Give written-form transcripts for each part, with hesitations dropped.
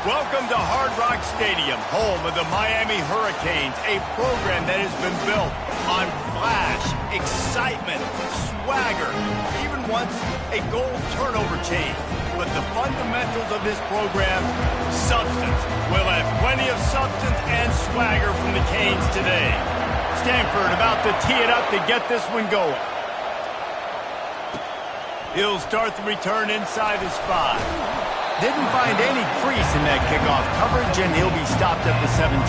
Welcome to Hard Rock Stadium, home of the Miami Hurricanes, a program that has been built on flash, excitement, swagger, even once a goal turnover chain. But the fundamentals of this program, substance. We'll have plenty of substance and swagger from the Canes today. Stanford about to tee it up to get this one going. He'll start the return inside his 5. Didn't find any crease in that kickoff coverage, and he'll be stopped at the 17.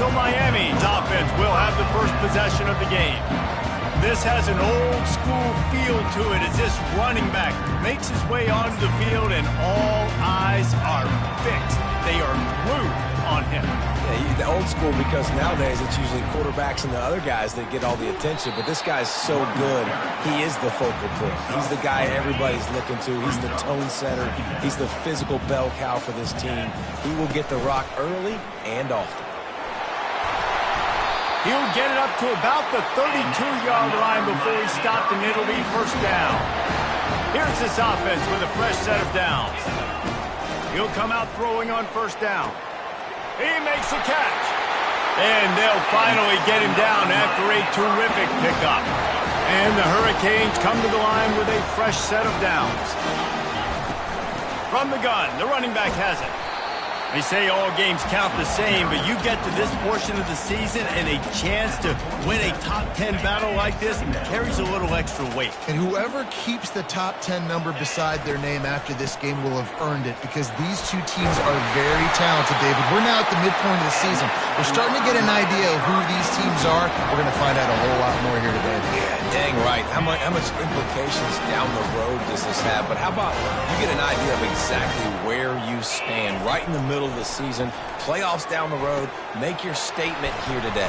So Miami's offense will have the first possession of the game. This has an old-school feel to it as this running back makes his way onto the field, and all eyes are fixed. They are glued on him. Yeah, the old school, because nowadays it's usually quarterbacks and the other guys that get all the attention, but this guy's so good, he is the focal point. He's the guy everybody's looking to. He's the tone setter. He's the physical bell cow for this team. He will get the rock early and often. He'll get it up to about the 32-yard line before he's stopped, and it'll be first down. Here's this offense with a fresh set of downs. He'll come out throwing on first down. He makes a catch. And they'll finally get him down after a terrific pickup. And the Hurricanes come to the line with a fresh set of downs. From the gun, the running back has it. They say all games count the same, but you get to this portion of the season and a chance to win a top 10 battle like this carries a little extra weight. And whoever keeps the top 10 number beside their name after this game will have earned it, because these two teams are very talented, David. We're now at the midpoint of the season. We're starting to get an idea of who these teams are. We're going to find out a whole lot more here today. Yeah, dang right. How much implications down the road does this have? But how about you get an idea of exactly where you stand right in the middle of the season, playoffs down the road, make your statement here today.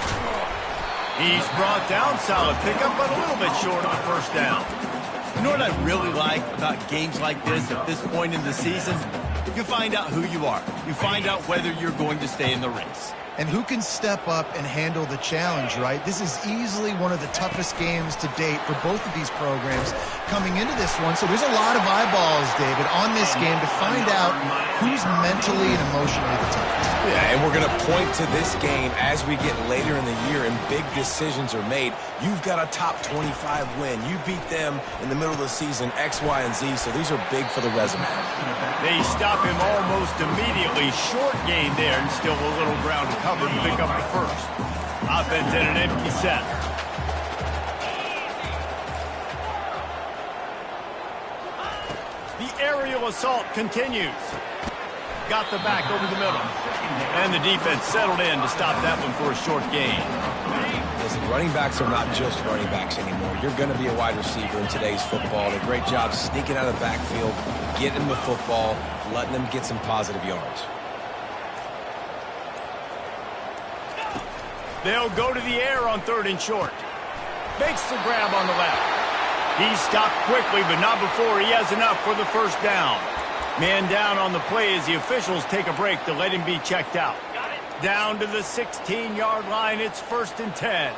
He's brought down, solid pickup, but a little bit short of the first down. You know what I really like about games like this at this point in the season? You find out who you are. You find out whether you're going to stay in the race. And who can step up and handle the challenge, right? This is easily one of the toughest games to date for both of these programs coming into this one. So there's a lot of eyeballs, David, on this game to find out who's mentally and emotionally the toughest. Yeah, and we're going to point to this game as we get later in the year and big decisions are made. You've got a top 25 win. You beat them in the middle of the season, X, Y, and Z, so these are big for the resume. They stop him almost immediately. Short gain there and still a little ground to cover to pick up the first. Offense in an empty set. The aerial assault continues. Got the back over the middle. And the defense settled in to stop that one for a short gain. Listen, running backs are not just running backs anymore. You're going to be a wide receiver in today's football. A great job sneaking out of the backfield, getting the football, letting them get some positive yards. They'll go to the air on 3rd and short. Makes the grab on the left. He's stopped quickly, but not before he has enough for the first down. Man down on the play as the officials take a break to let him be checked out. Down to the 16-yard line, it's 1st and 10.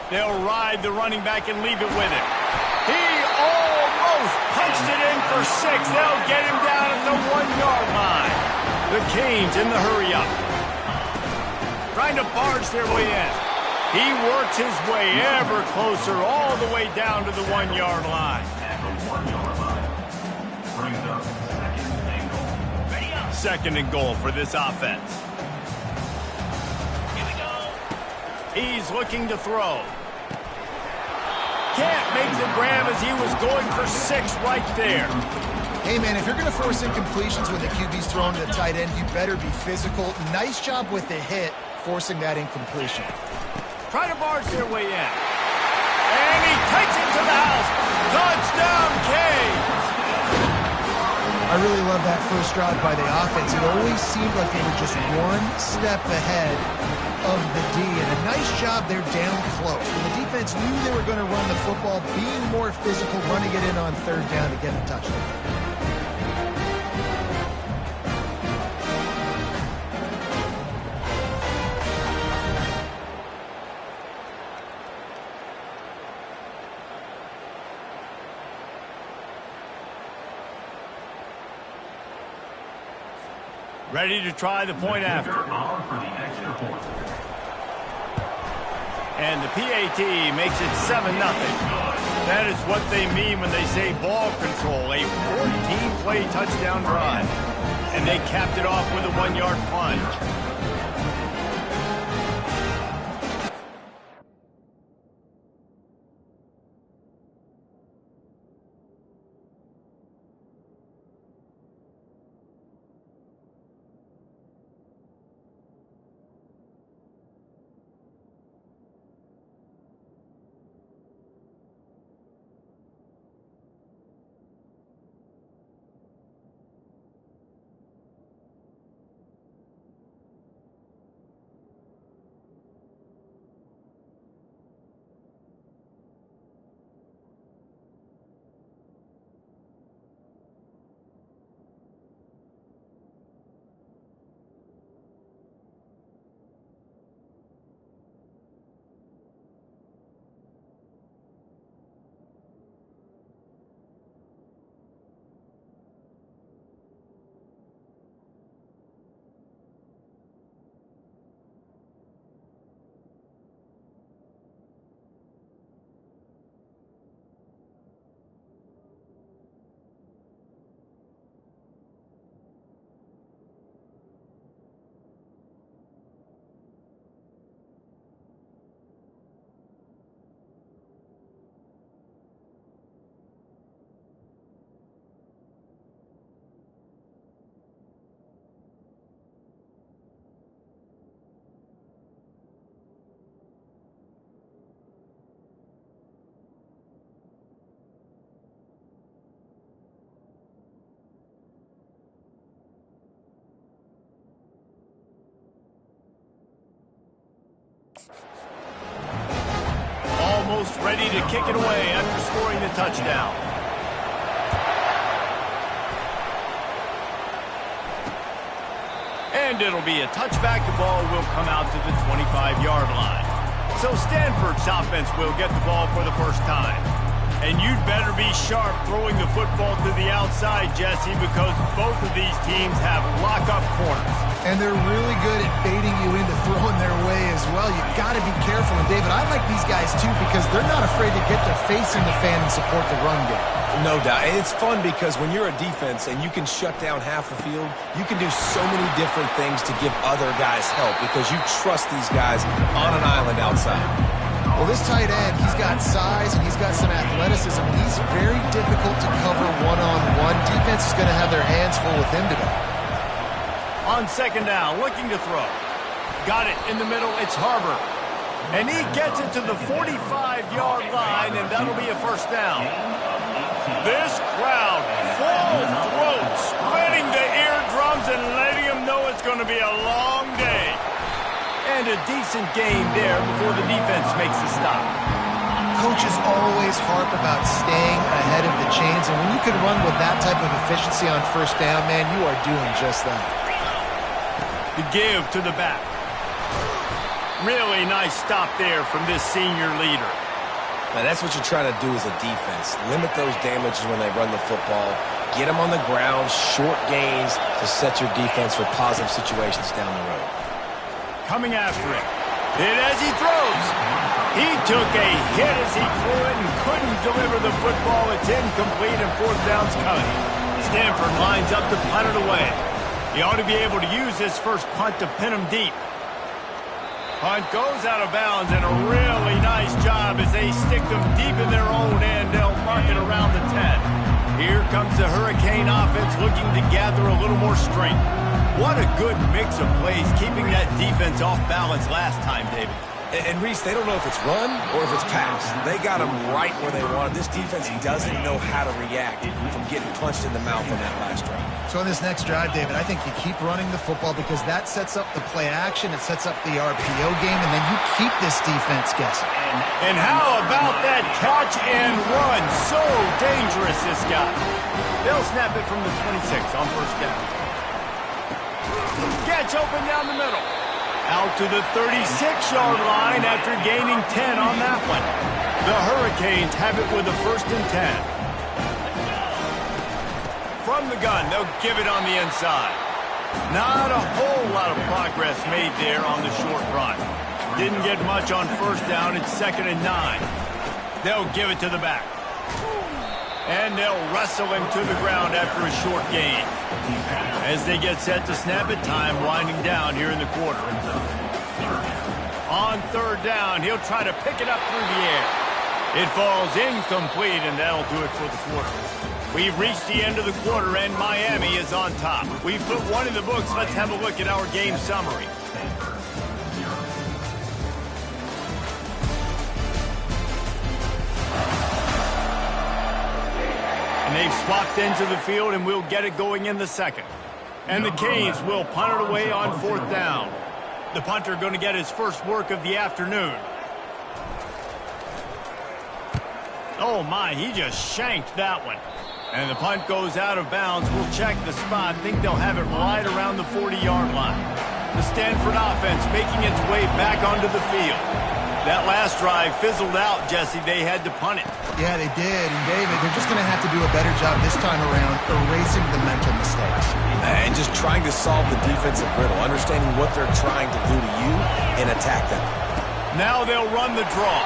They'll ride the running back and leave it with him. He almost punched it in for 6. They'll get him down at the 1-yard line. The Canes in the hurry-up. Trying to barge their way in. He works his way ever closer all the way down to the 1-yard line. Second and goal for this offense. Here we go. He's looking to throw. Can't make the grab as he was going for 6 right there. Hey, man, if you're going to force incompletions when the QB's thrown to the tight end, you better be physical. Nice job with the hit, forcing that incompletion. Try to barge their way in. And he takes it to the house. Touchdown, Canes! I really love that first drive by the offense. It always seemed like they were just one step ahead of the D. And a nice job there down close. When the defense knew they were going to run the football, being more physical, running it in on 3rd down to get a touchdown. Ready to try the point after. And the PAT makes it 7-0. That is what they mean when they say ball control, a 14-play touchdown drive. And they capped it off with a 1-yard plunge. Almost ready to kick it away after scoring the touchdown. And it'll be a touchback. The ball will come out to the 25-yard line. So Stanford's offense will get the ball for the first time. And you'd better be sharp throwing the football to the outside, Jesse, because both of these teams have lock-up corners. And they're really good at baiting you into throwing their way as well. You've got to be careful. And, David, I like these guys, too, because they're not afraid to get their face in the fan and support the run game. No doubt. And it's fun because when you're a defense and you can shut down half the field, you can do so many different things to give other guys help because you trust these guys on an island outside. Well, this tight end, he's got size and he's got some athleticism. He's very difficult to cover one-on-one. Defense is going to have their hands full with him today. On second down, looking to throw. Got it in the middle. It's Harbor. And he gets it to the 45-yard line, and that'll be a first down. This crowd, full throat, spreading the eardrums and letting them know it's going to be a long day. And a decent gain there before the defense makes the stop. Coaches always harp about staying ahead of the chains, and when you can run with that type of efficiency on first down, man, you are doing just that. To give to the back. Really nice stop there from this senior leader. Now, that's what you're trying to do as a defense. Limit those damages when they run the football. Get them on the ground, short gains to set your defense for positive situations down the road. Coming after it. Hit as he throws. He took a hit as he threw it and couldn't deliver the football. It's incomplete and fourth down's coming. Stanford lines up to punt it away. He ought to be able to use his first punt to pin him deep. Punt goes out of bounds, and a really nice job as they stick them deep in their own end. They'll mark it around the 10. Here comes the Hurricane offense looking to gather a little more strength. What a good mix of plays, keeping that defense off balance last time, David. And Reese, they don't know if it's run or if it's pass. They got them right where they want it. This defense doesn't know how to react from getting punched in the mouth on that last drive. So on this next drive, David, I think you keep running the football because that sets up the play action, it sets up the RPO game, and then you keep this defense guessing. And how about that catch and run? So dangerous, this guy. They'll snap it from the 26 on first down. Gets open down the middle. Out to the 36-yard line after gaining 10 on that one. The Hurricanes have it with a 1st and 10. From the gun, they'll give it on the inside. Not a whole lot of progress made there on the short run. Didn't get much on first down. It's 2nd and 9. They'll give it to the back. And they'll wrestle him to the ground after a short gain. As they get set to snap it, time winding down here in the quarter. On 3rd down, he'll try to pick it up through the air. It falls incomplete, and that'll do it for the quarter. We've reached the end of the quarter, and Miami is on top. We've put one in the books. Let's have a look at our game summary. And they've swapped into the field, and we'll get it going in the 2nd. And the Canes will punt it away on 4th down. The punter going to get his first work of the afternoon. Oh, my, he just shanked that one. And the punt goes out of bounds. We'll check the spot. Think they'll have it right around the 40-yard line. The Stanford offense making its way back onto the field. That last drive fizzled out, Jesse. They had to punt it. Yeah, they did. And, David, they're just going to have to do a better job this time around erasing the mental mistakes. And just trying to solve the defensive riddle, understanding what they're trying to do to you and attack them. Now they'll run the draw.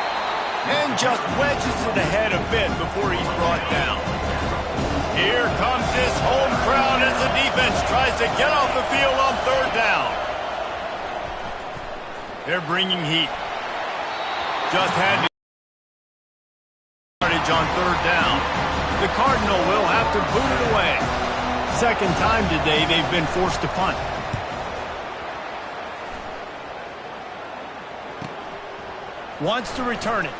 And just wedges it ahead a bit before he's brought down. Here comes this home crowd as the defense tries to get off the field on 3rd down. They're bringing heat. Just had to yardage on 3rd down. The Cardinal will have to boot it away. 2nd time today they've been forced to punt. Wants to return it.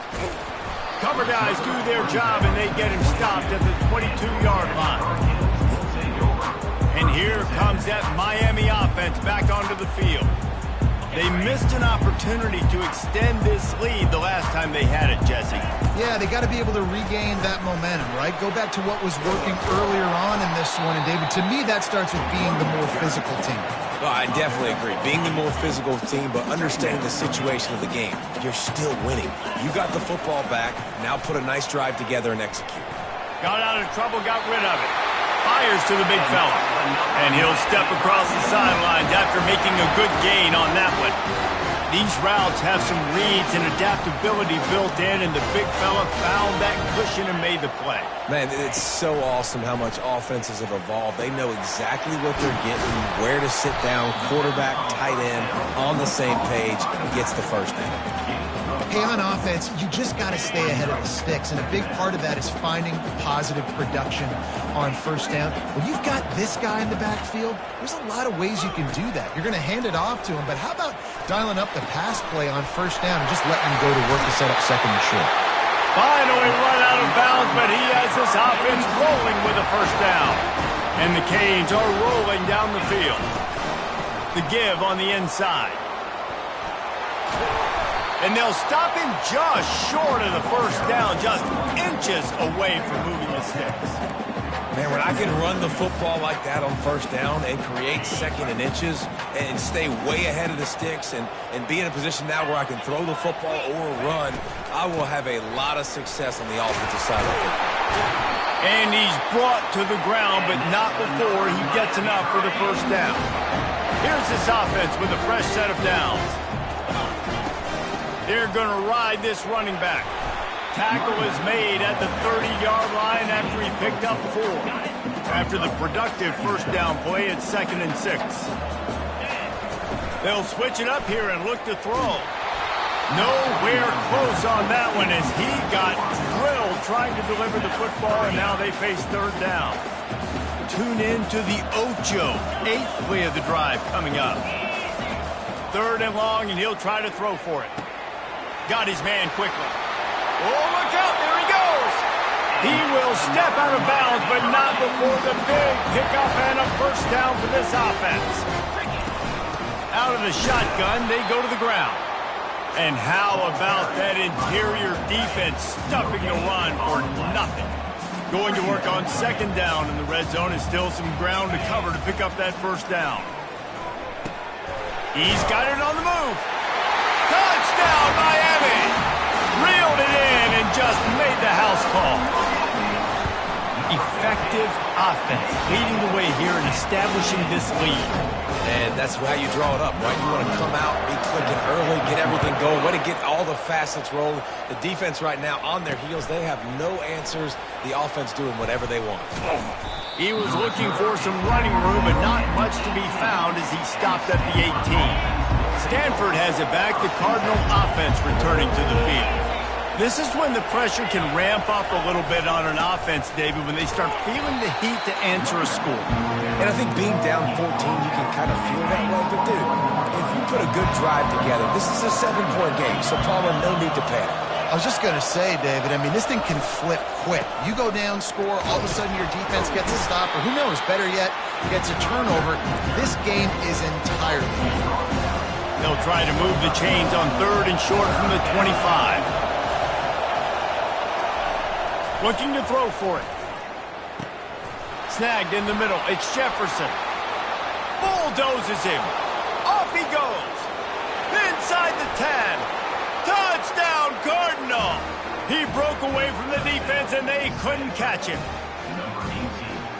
Cover guys do their job, and they get him stopped at the 22-yard line. And here comes that Miami offense back onto the field. They missed an opportunity to extend this lead the last time they had it, Jesse. Yeah, they got to be able to regain that momentum, right? Go back to what was working earlier on in this one. And, David, to me, that starts with being the more physical team. Well, I definitely agree. Being the more physical team, but understanding the situation of the game. You're still winning. You got the football back. Now put a nice drive together and execute. Got out of trouble, got rid of it. Fires to the big fella. And he'll step across the sidelines after making a good gain on that one. These routes have some reads and adaptability built in, and the big fella found that cushion and made the play. Man, it's so awesome how much offenses have evolved. They know exactly what they're getting, where to sit down, quarterback, tight end, on the same page, gets the first down. Hey, on offense, you just got to stay ahead of the sticks, and a big part of that is finding positive production on 1st down. When you've got this guy in the backfield, there's a lot of ways you can do that. You're going to hand it off to him, but how about dialing up the pass play on 1st down and just letting him go to work to set up 2nd and short? Finally run out of bounds, but he has this offense rolling with a 1st down. And the Canes are rolling down the field. The give on the inside. And they'll stop him just short of the 1st down, just inches away from moving the sticks. Man, when I can run the football like that on 1st down and create 2nd and inches and stay way ahead of the sticks and be in a position now where I can throw the football or run, I will have a lot of success on the offensive side of it. And he's brought to the ground, but not before he gets enough for the 1st down. Here's this offense with a fresh set of downs. They're going to ride this running back. Tackle is made at the 30-yard line after he picked up 4. After the productive 1st down play, it's 2nd and 6. They'll switch it up here and look to throw. Nowhere close on that one as he got drilled trying to deliver the football, and now they face 3rd down. Tune in to the Ocho, 8th play of the drive coming up. 3rd and long, and he'll try to throw for it. Got his man quickly. Oh, look out, there he goes. He will step out of bounds, but not before the big pickup and a 1st down for this offense. Out of the shotgun, they go to the ground. And how about that interior defense stuffing the run for nothing? Going to work on 2nd down in the red zone, and still some ground to cover to pick up that 1st down. He's got it on the move. Touchdown, Miami! Reeled it in and just made the house call. effective offense leading the way here and establishing this lead. And that's how you draw it up, right? You want to come out, be clicking early, get everything going, way to get all the facets rolling. The defense right now on their heels, they have no answers. The offense doing whatever they want. He was looking for some running room, but not much to be found as he stopped at the 18. Stanford has it back. The Cardinal offense returning to the field. This is when the pressure can ramp up a little bit on an offense, David, when they start feeling the heat to answer a score. And I think being down 14, you can kind of feel that way. But, dude, if you put a good drive together, this is a 7-point game, so Palmer, no need to panic. I was just going to say, David, I mean, this thing can flip quick. You go down, score, all of a sudden your defense gets a stop, or who knows, better yet, gets a turnover. This game is entirely different. They'll try to move the chains on 3rd and short from the 25. Looking to throw for it. Snagged in the middle. It's Jefferson. Bulldozes him. Off he goes. Inside the 10. Touchdown, Cardinal. He broke away from the defense, and they couldn't catch him.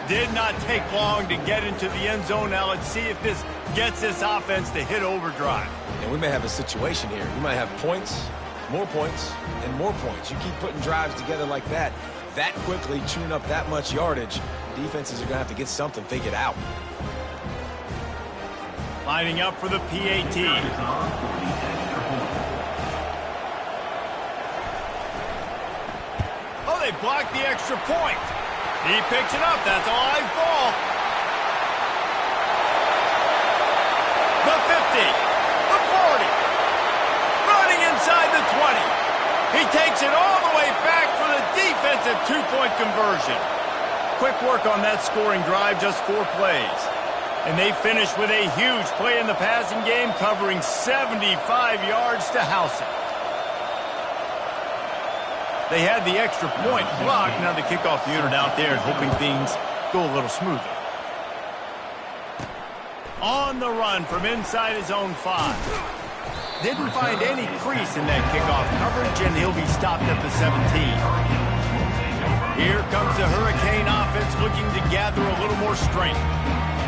Did not take long to get into the end zone. Now let's see if this gets this offense to hit overdrive. And we may have a situation here. We might have points, and more points. You keep putting drives together like that quickly, chewing up that much yardage, defenses are going to have to get something figured out. Lining up for the PAT. Oh, they blocked the extra point. He picks it up. That's a live ball. The 50. The 40. Running inside the 20. He takes it all the way back for the defensive 2-point conversion. Quick work on that scoring drive, just 4 plays. And they finish with a huge play in the passing game, covering 75 yards to house it. They had the extra point blocked. Now the kickoff unit out there and hoping things go a little smoother. On the run from inside his own 5. Didn't find any crease in that kickoff coverage, and he'll be stopped at the 17. Here comes the Hurricane offense looking to gather a little more strength.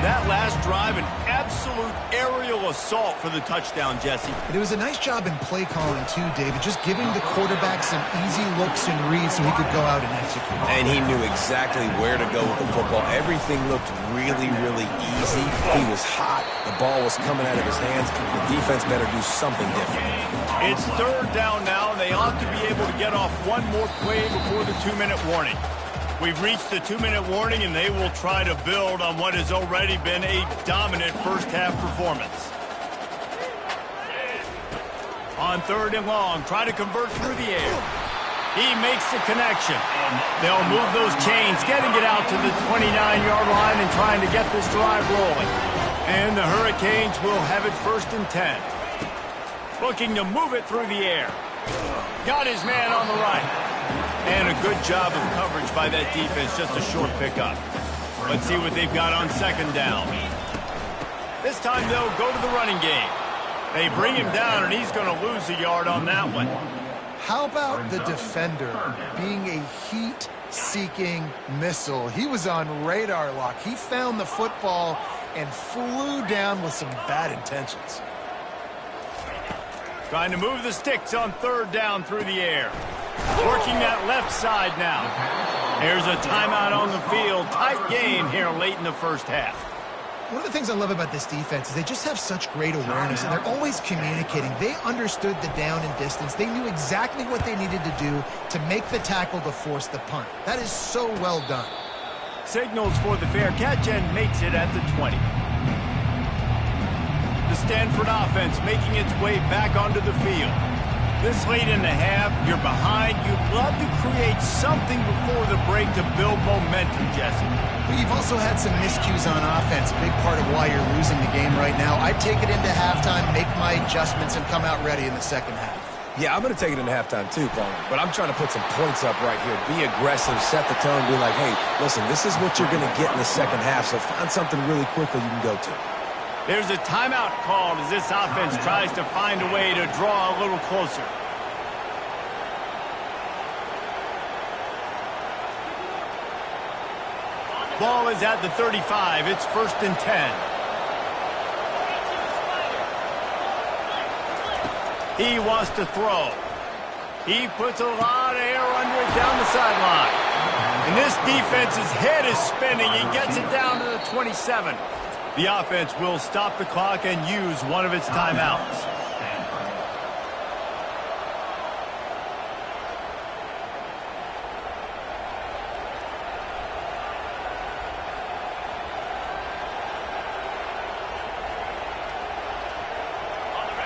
That last drive, an absolute aerial assault for the touchdown, Jesse. It was a nice job in play calling, too, David, just giving the quarterback some easy looks and reads so he could go out and execute. And he knew exactly where to go with the football. Everything looked really, really easy. He was hot. The ball was coming out of his hands. The defense better do something different. It's 3rd down now, and they ought to be able to get off one more play before the 2-minute warning. We've reached the 2-minute warning, and they will try to build on what has already been a dominant first-half performance. On 3rd and long, try to convert through the air. He makes the connection. They'll move those chains, getting it out to the 29-yard line and trying to get this drive rolling. And the Hurricanes will have it 1st and 10. Looking to move it through the air. Got his man on the right. And a good job of coverage by that defense, just a short pickup. Let's see what they've got on 2nd down. This time they'll go to the running game. They bring him down, and he's going to lose a yard on that one. How about the defender being a heat-seeking missile? He was on radar lock. He found the football and flew down with some bad intentions. Trying to move the sticks on 3rd down through the air. Working that left side now. Here's a timeout on the field. Tight game here late in the first half. One of the things I love about this defense is they just have such great awareness, and they're always communicating. They understood the down and distance. They knew exactly what they needed to do to make the tackle to force the punt. That is so well done. Signals for the fair catch and makes it at the 20. The Stanford offense making its way back onto the field. This late in the half, you're behind. You'd love to create something before the break to build momentum, Jesse. But you've also had some miscues on offense, big part of why you're losing the game right now. I'd take it into halftime, make my adjustments, and come out ready in the 2nd half. Yeah, I'm going to take it into halftime too, Paul. But I'm trying to put some points up right here. Be aggressive, set the tone, be like, hey, listen, this is what you're going to get in the 2nd half, so find something really quickly you can go to. There's a timeout called as this offense tries to find a way to draw a little closer. Ball is at the 35. It's 1st and 10. He wants to throw. He puts a lot of air under it down the sideline. And this defense's head is spinning. He gets it down to the 27. The offense will stop the clock and use one of its timeouts.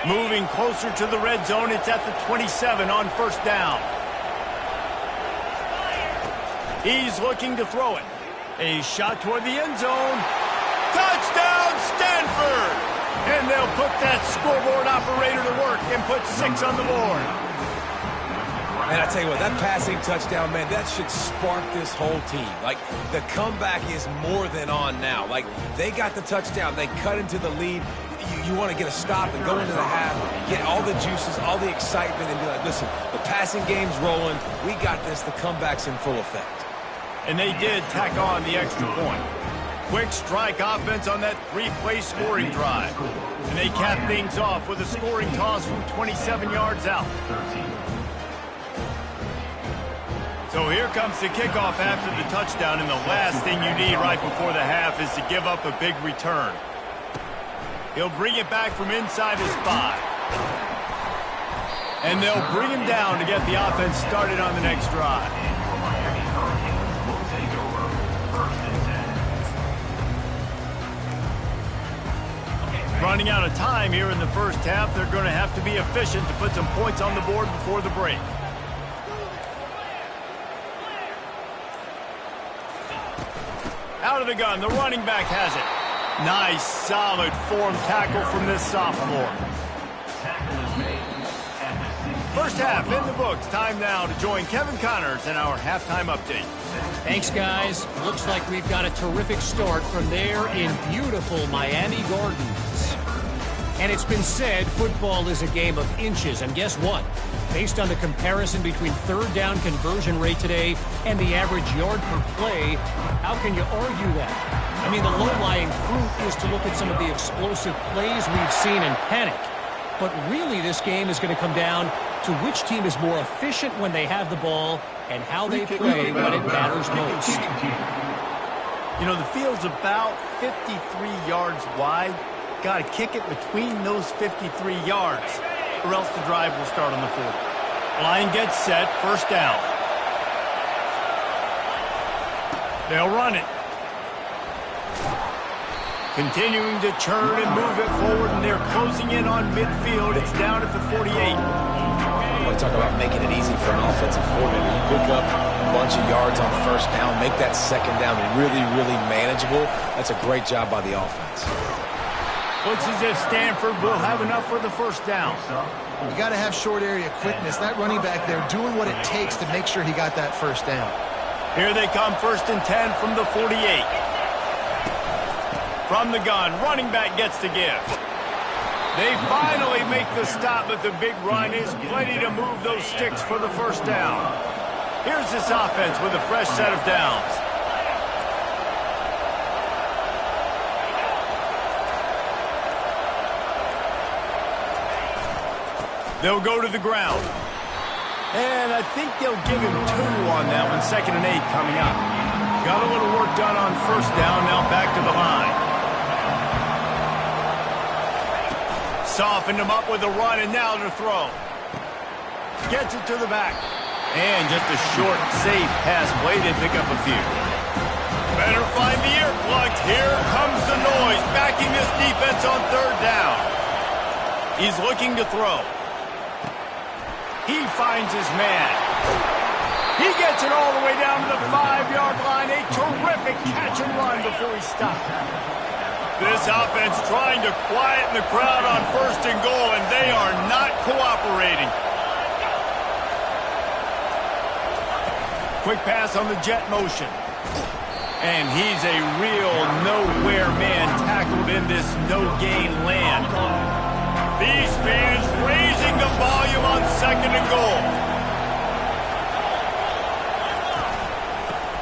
Moving closer to the red zone, it's at the 27 on 1st down. He's looking to throw it. A shot toward the end zone. Touchdown, Stanford! And they'll put that scoreboard operator to work and put 6 on the board. And I tell you what, that passing touchdown, man, that should spark this whole team. Like, the comeback is more than on now. Like, they got the touchdown. They cut into the lead. You want to get a stop and go into the half, get all the juices, all the excitement, and be like, listen, the passing game's rolling. We got this. The comeback's in full effect. And they did tack on the extra point. Quick strike offense on that 3-play scoring drive. And they cap things off with a scoring toss from 27 yards out. So here comes the kickoff after the touchdown, and the last thing you need right before the half is to give up a big return. He'll bring it back from inside his 5. And they'll bring him down to get the offense started on the next drive. Running out of time here in the first half, they're going to have to be efficient to put some points on the board before the break. Out of the gun, the running back has it. Nice, solid form tackle from this sophomore. First half in the books. Time now to join Kevin Connors in our halftime update. Thanks, guys. Looks like we've got a terrific start from there in beautiful Miami Gardens. And it's been said football is a game of inches. And guess what? Based on the comparison between third down conversion rate today and the average yard per play, how can you argue that? I mean, the low-lying fruit is to look at some of the explosive plays we've seen and panic. But really, this game is going to come down to which team is more efficient when they have the ball and how they play when it matters most. You know, the field's about 53 yards wide. Got to kick it between those 53 yards, or else the drive will start on the 40. Line gets set, 1st down. They'll run it. Continuing to churn and move it forward, and they're closing in on midfield. It's down at the 48. You want to talk about making it easy for an offensive coordinator. Pick up a bunch of yards on 1st down, make that 2nd down really, really manageable. That's a great job by the offense. Looks as if Stanford will have enough for the 1st down. You got to have short area quickness. That running back there doing what it takes to make sure he got that 1st down. Here they come, 1st and 10 from the 48. From the gun, running back gets the give. They finally make the stop, but the big run is plenty to move those sticks for the 1st down. Here's this offense with a fresh set of downs. They'll go to the ground. And I think they'll give him 2 on that one, 2nd and 8 coming up. Got a little work done on 1st down, now back to the line. Softened him up with a run, and now to throw. Gets it to the back. And just a short, safe pass play. They pick up a few. Better find the earplugs. Here comes the noise, backing this defense on 3rd down. He's looking to throw. He finds his man. He gets it all the way down to the 5-yard line. A terrific catch and run before he stopped. This offense trying to quieten the crowd on 1st and goal, and they are not cooperating. Quick pass on the jet motion. And he's a real nowhere man tackled in this no-gain land. These fans raising the volume on 2nd and goal.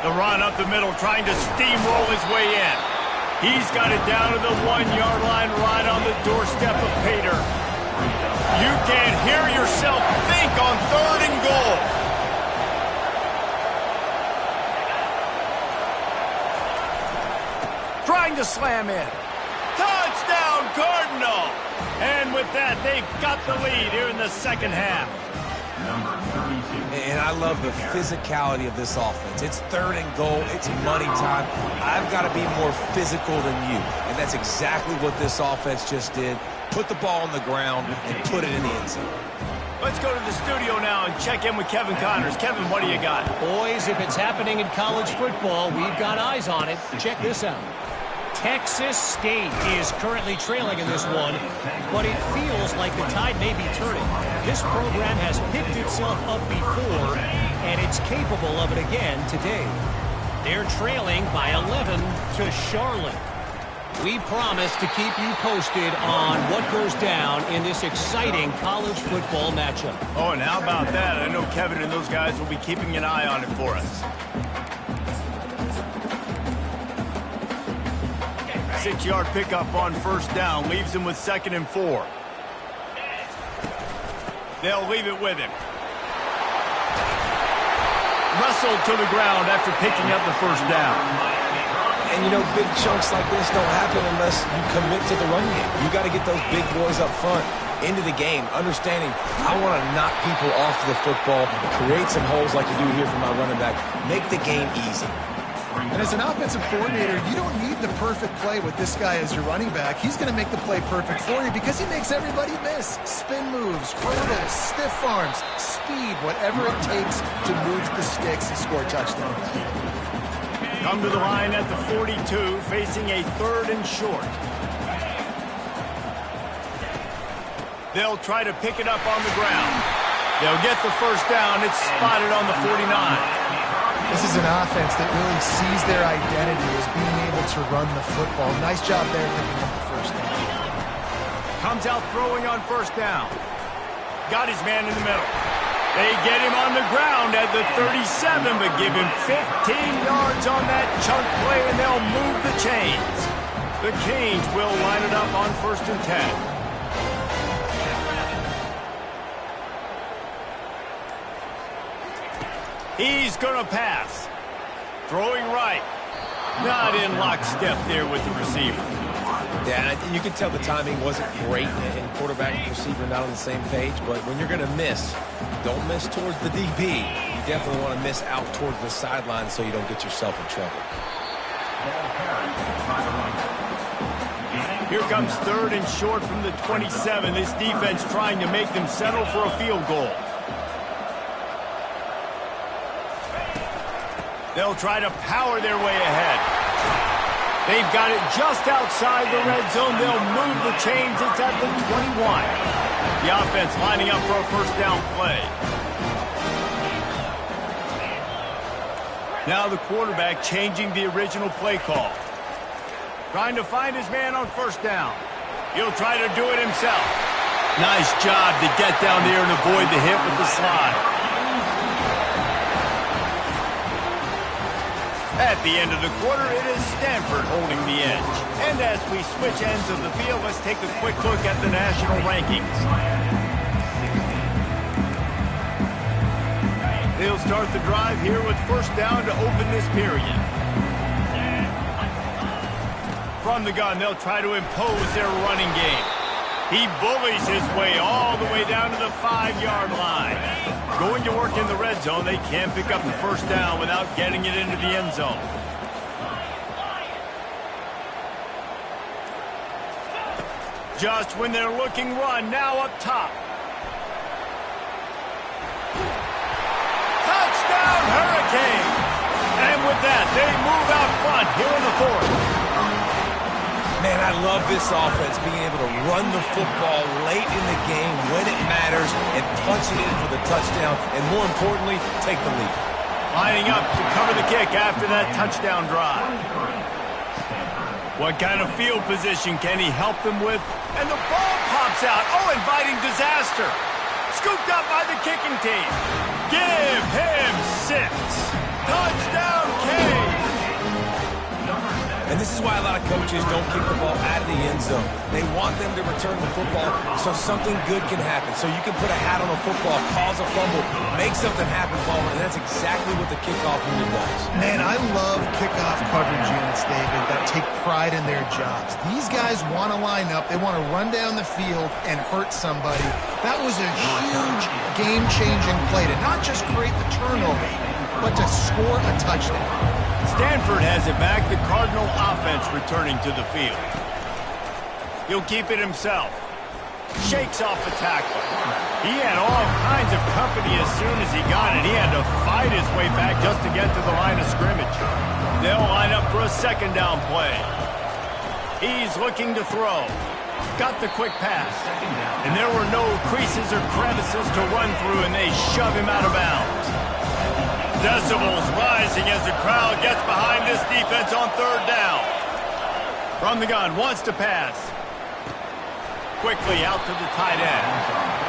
The run up the middle, trying to steamroll his way in. He's got it down to the 1-yard line, right on the doorstep of Pater. You can't hear yourself think on 3rd and goal. Trying to slam in. Touchdown, Cardinal! And with that, they've got the lead here in the second half. And I love the physicality of this offense. It's 3rd and goal. It's money time. I've got to be more physical than you. And that's exactly what this offense just did. Put the ball on the ground and put it in the end zone. Let's go to the studio now and check in with Kevin Connors. Kevin, what do you got? Boys, if it's happening in college football, we've got eyes on it. Check this out. Texas State is currently trailing in this one, but it feels like the tide may be turning. This program has picked itself up before, and it's capable of it again today. They're trailing by 11 to Charlotte. We promise to keep you posted on what goes down in this exciting college football matchup. Oh, and how about that? I know Kevin and those guys will be keeping an eye on it for us. 6-yard pickup on 1st down. Leaves him with 2nd and 4. They'll leave it with him. Wrestled to the ground after picking up the 1st down. And, you know, big chunks like this don't happen unless you commit to the run game. You got to get those big boys up front into the game, understanding I want to knock people off the football, create some holes like you do here for my running back, make the game easy. And as an offensive coordinator, you don't need the perfect play with this guy as your running back. He's going to make the play perfect for you because he makes everybody miss. Spin moves, hurdles, stiff arms, speed, whatever it takes to move the sticks and score touchdowns. Come to the line at the 42, facing a 3rd and short. They'll try to pick it up on the ground. They'll get the 1st down. It's spotted on the 49. This is an offense that really sees their identity as being able to run the football. Nice job there picking up the 1st down. Comes out throwing on 1st down. Got his man in the middle. They get him on the ground at the 37, but give him 15 yards on that chunk play, and they'll move the chains. The Canes will line it up on 1st and 10. He's going to pass. Throwing right. Not in lockstep there with the receiver. Yeah, you can tell the timing wasn't great, and quarterback and receiver not on the same page, but when you're going to miss, don't miss towards the DB. You definitely want to miss out towards the sideline so you don't get yourself in trouble. Here comes 3rd and short from the 27. This defense trying to make them settle for a field goal. They'll try to power their way ahead. They've got it just outside the red zone. They'll move the chains. It's at the 21. The offense lining up for a 1st down play. Now the quarterback changing the original play call. Trying to find his man on 1st down. He'll try to do it himself. Nice job to get down there and avoid the hit with the slide. At the end of the quarter, it is Stanford holding the edge. And as we switch ends of the field, let's take a quick look at the national rankings. They'll start the drive here with 1st down to open this period. From the gun, they'll try to impose their running game. He bullies his way all the way down to the 5-yard line. Going to work in the red zone, they can't pick up the 1st down without getting it into the end zone. Just when they're looking run, now up top. Touchdown, Hurricane! And with that, they move out front here in the 4th. Man, I love this offense, being able to run the football late in the game when it matters and punch it in for the touchdown, and more importantly, take the lead. Lining up to cover the kick after that touchdown drive. What kind of field position can he help them with? And the ball pops out. Oh, inviting disaster. Scooped up by the kicking team. Give him 6. Touchdown, Kansas. And this is why a lot of coaches don't kick the ball out of the end zone. They want them to return the football so something good can happen. So you can put a hat on a football, cause a fumble, make something happen, Ballmer, and that's exactly what the kickoff unit does. Man, I love kickoff coverage units, David, that take pride in their jobs. These guys want to line up. They want to run down the field and hurt somebody. That was a huge game-changing play to not just create the turnover, but to score a touchdown. Stanford has it back. The Cardinal offense returning to the field. He'll keep it himself. Shakes off the tackle. He had all kinds of company as soon as he got it. He had to fight his way back just to get to the line of scrimmage. They'll line up for a second down play. He's looking to throw. Got the quick pass. And there were no creases or crevices to run through, and they shove him out of bounds. Decibels rising as the crowd gets behind this defense on third down. From the gun, wants to pass. Quickly out to the tight end.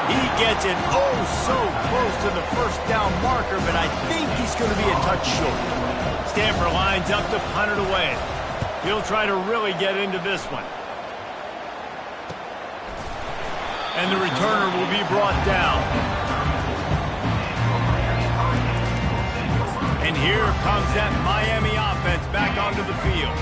He gets it oh so close to the first down marker, but I think he's going to be a touch short. Stanford lines up to punt it away. He'll try to really get into this one. And the returner will be brought down. And here comes that Miami offense back onto the field.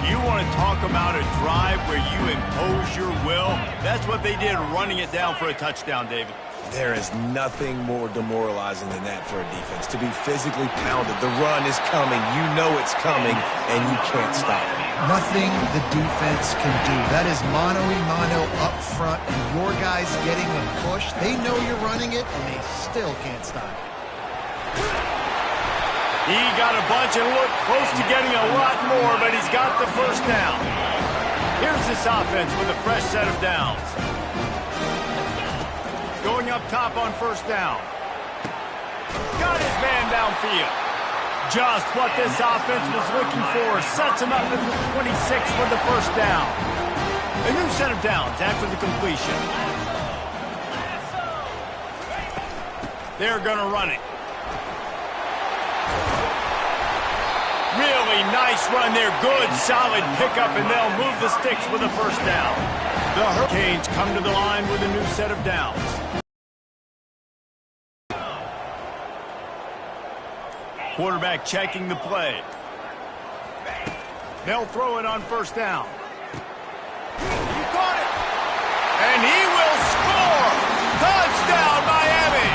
You want to talk about a drive where you impose your will? That's what they did, running it down for a touchdown, David. There is nothing more demoralizing than that for a defense. To be physically pounded. The run is coming. You know it's coming, and you can't stop it. Nothing the defense can do. That is mano-a-mano up front, and your guys getting a push. They know you're running it, and they still can't stop it. He got a bunch and looked close to getting a lot more, but he's got the first down. Here's this offense with a fresh set of downs. Going up top on first down. Got his man downfield. Just what this offense was looking for. Sets him up at the 26 for the first down. A new set of downs after the completion. They're going to run it. Really nice run there. Good, solid pickup, and they'll move the sticks with a first down. The Hurricanes come to the line with a new set of downs. Quarterback checking the play. They'll throw it on first down. He caught it. And he will score. Touchdown, Miami.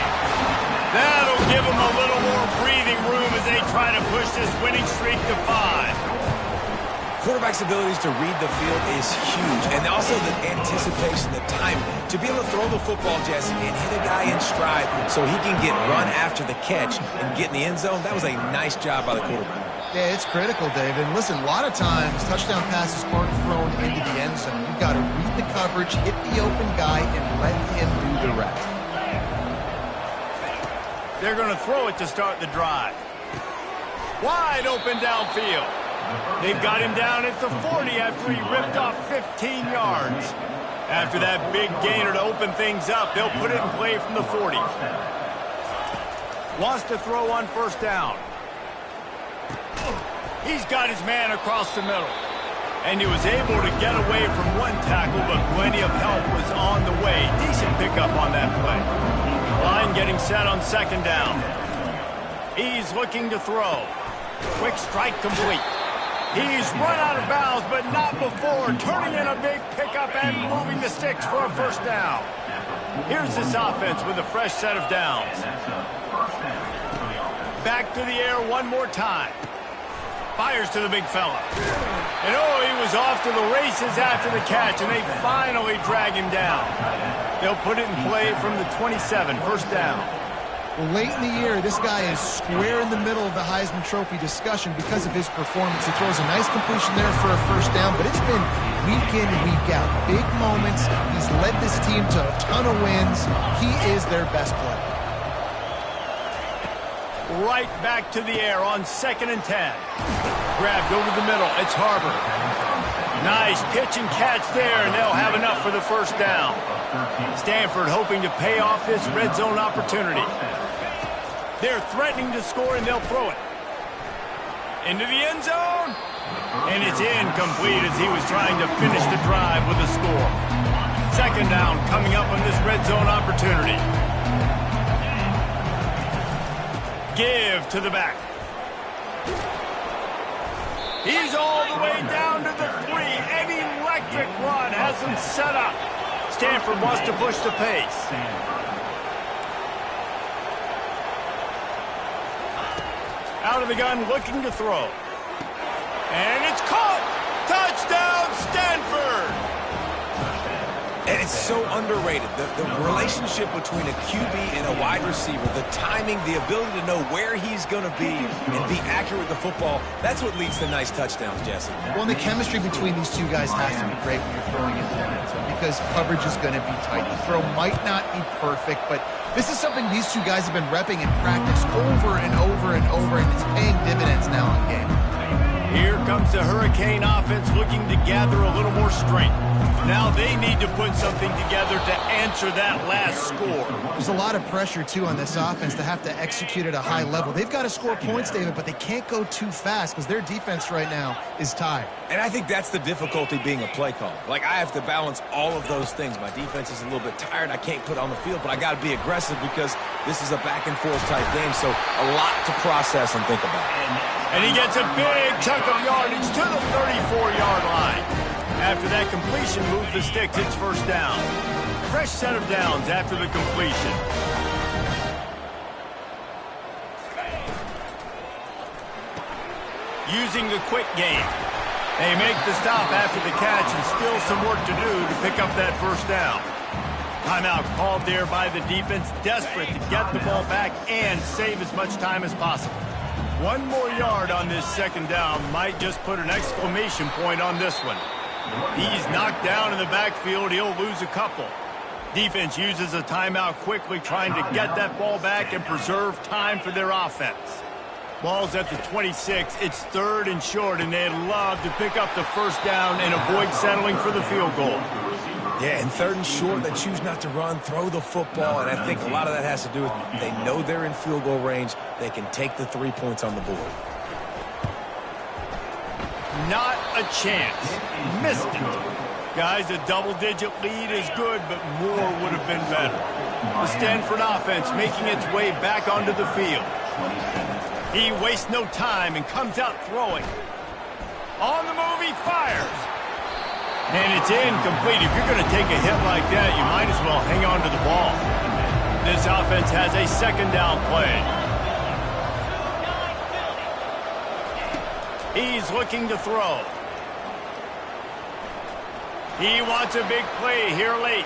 That'll give them a little more breathing room as they try to push this winning streak to 5. Quarterback's abilities to read the field is huge, and also the anticipation, the time to be able to throw the football, Jesse, and hit a guy in stride so he can get run after the catch and get in the end zone. That was a nice job by the quarterback. Yeah, it's critical, David. Listen, a lot of times touchdown passes aren't thrown into the end zone. You've got to read the coverage, hit the open guy, and let him do the rest. They're going to throw it to start the drive. Wide open downfield. They've got him down at the 40 after he ripped off 15 yards. After that big gainer to open things up, they'll put it in play from the 40. Wants to throw on first down. He's got his man across the middle. And he was able to get away from one tackle, but plenty of help was on the way. Decent pickup on that play. Line getting set on second down. He's looking to throw. Quick strike complete. He's run out of bounds, but not before. Turning in a big pickup and moving the sticks for a first down. Here's this offense with a fresh set of downs. Back to the air one more time. Fires to the big fella. And oh, he was off to the races after the catch, and they finally drag him down. They'll put it in play from the 27, first down. Well, late in the year, this guy is square in the middle of the Heisman Trophy discussion because of his performance. He throws a nice completion there for a first down, but it's been week in, week out. Big moments. He's led this team to a ton of wins. He is their best player. Right back to the air on 2nd and 10. Grabbed over the middle. It's Harbor. Nice pitch and catch there, and they'll have enough for the first down. Stanford hoping to pay off this red zone opportunity. They're threatening to score, and they'll throw it. Into the end zone. And it's incomplete as he was trying to finish the drive with a score. Second down coming up on this red zone opportunity. Give to the back. He's all the way down to the 3. An electric run has him set up. Stanford wants to push the pace. Out of the gun, looking to throw. And it's caught! Touchdown, Stanford! And it's so underrated. The relationship between a QB and a wide receiver, the timing, the ability to know where he's going to be and be accurate with the football, that's what leads to nice touchdowns, Jesse. Well, and the chemistry between these two guys has to be great when you're throwing into the end zone because coverage is going to be tight. The throw might not be perfect, but this is something these two guys have been repping in practice over and over and over, and it's paying dividends now in game. Here comes the Hurricane offense looking to gather a little more strength. Now they need to put something together to answer that last score. There's a lot of pressure, too, on this offense to have to execute at a high level. They've got to score points, David, but they can't go too fast because their defense right now is tired. And I think that's the difficulty being a play caller. Like, I have to balance all of those things. My defense is a little bit tired. I can't put on the field, but I got to be aggressive because this is a back-and-forth type game, so a lot to process and think about. And he gets a big chunk of yardage to the 34-yard line. After that completion, move the sticks, it's first down. Fresh set of downs after the completion. Using the quick game. They make the stop after the catch and still some work to do to pick up that first down. Timeout called there by the defense, desperate to get the ball back and save as much time as possible. One more yard on this second down might just put an exclamation point on this one. He's knocked down in the backfield. He'll lose a couple. Defense uses a timeout quickly, trying to get that ball back and preserve time for their offense. Ball's at the 26. It's third and short, and they'd love to pick up the first down and avoid settling for the field goal. Yeah, and third and short, they choose not to run, throw the football, and I think a lot of that has to do with they know they're in field goal range. They can take the 3 points on the board. Not a chance. Missed it. Guys, a double-digit lead is good, but more would have been better. The Stanford offense making its way back onto the field. He wastes no time and comes out throwing. On the move, he fires. And it's incomplete. If you're going to take a hit like that, you might as well hang on to the ball. This offense has a second down play. He's looking to throw. He wants a big play here late.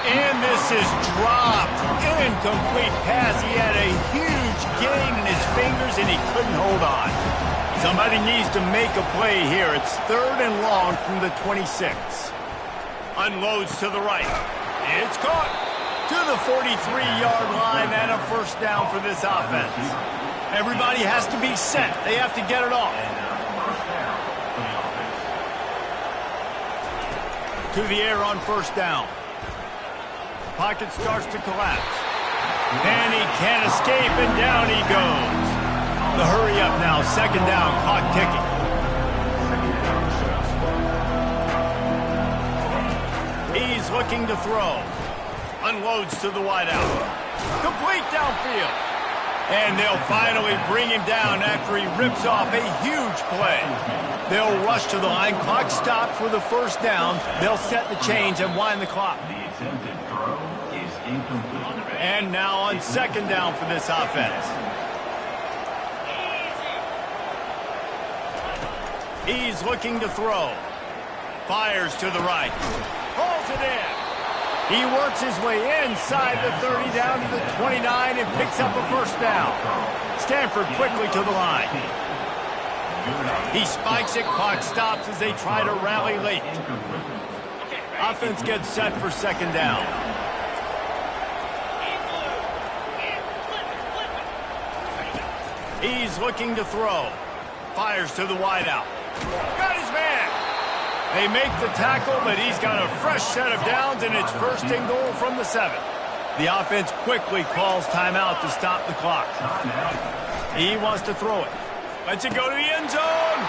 And this is dropped. Incomplete pass. He had a huge gain in his fingers and he couldn't hold on. Somebody needs to make a play here. It's third and long from the 26. Unloads to the right. It's caught to the 43-yard line and a first down for this offense. Everybody has to be set. They have to get it off. To the air on first down. Pocket starts to collapse. And he can't escape, and down he goes. The hurry up now, second down, clock ticking. He's looking to throw. Unloads to the wideout. Complete downfield. And they'll finally bring him down after he rips off a huge play. They'll rush to the line. Clock stopped for the first down. They'll set the chains and wind the clock. And now on second down for this offense. He's looking to throw. Fires to the right. Pulls it in. He works his way inside the 30 down to the 29 and picks up a first down. Stanford quickly to the line. He spikes it. Clock stops as they try to rally late. Offense gets set for second down. He's looking to throw. Fires to the wideout. Got his man. They make the tackle, but he's got a fresh set of downs, and it's first and goal from the 7. The offense quickly calls timeout to stop the clock. He wants to throw it. Lets it go to the end zone.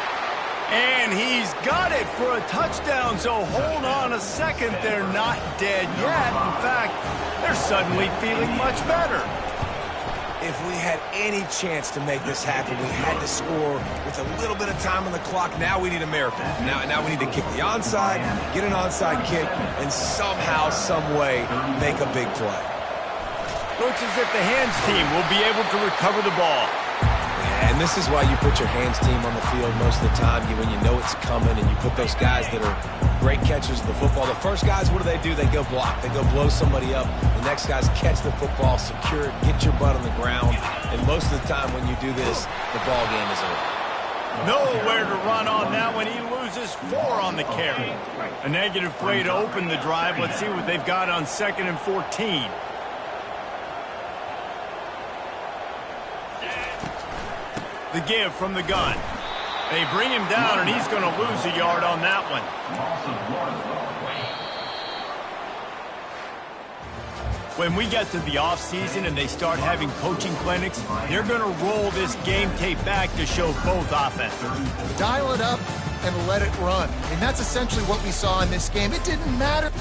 And he's got it for a touchdown, so hold on a second. They're not dead yet. In fact, they're suddenly feeling much better. If we had any chance to make this happen, we had to score with a little bit of time on the clock. Now we need a miracle. Now we need to kick the onside, get an onside kick, and somehow, some way, make a big play. Looks as if the hands team will be able to recover the ball. And this is why you put your hands team on the field most of the time, when you know it's coming, and you put those guys that are great catchers of the football. The first guys, what do? They go block. They go blow somebody up. The next guys catch the football, secure it, get your butt on the ground. And most of the time when you do this, the ball game is over. Nowhere to run on that one. He loses 4 on the carry. A negative play to open the drive. Let's see what they've got on 2nd and 14. The give from the gun. They bring him down, and he's going to lose a yard on that one. When we get to the offseason and they start having coaching clinics, they're going to roll this game tape back to show both offenses. Dial it up and let it run. I mean, that's essentially what we saw in this game. It didn't matter.